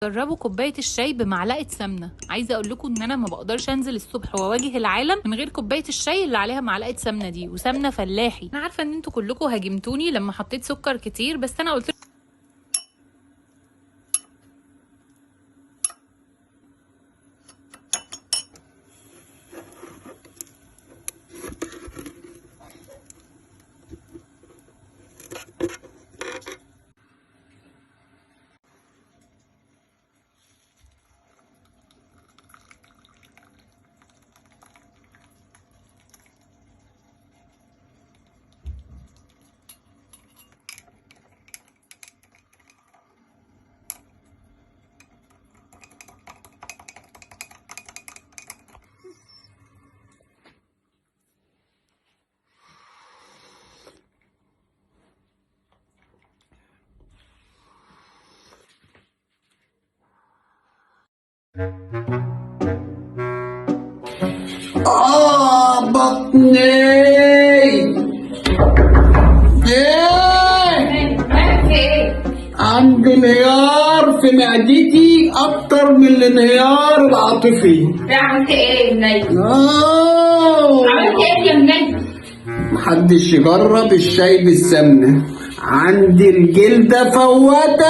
جربوا كوبايه الشاي بمعلقه سمنه. عايزه اقول لكم ان انا ما بقدرش انزل الصبح واواجه العالم من غير كوبايه الشاي اللي عليها معلقه سمنه دي، وسمنه فلاحي. انا عارفه ان انتوا كلكم هاجمتوني لما حطيت سكر كتير، بس انا قلت بطني. عندي انهيار في معدتي اكتر من الانهيار العاطفي. عملت ايه يا منيل؟ آه. عملت ايه يا منيل؟ محدش يجرب الشاي بالسمنة، عندي الجلدة فوتت.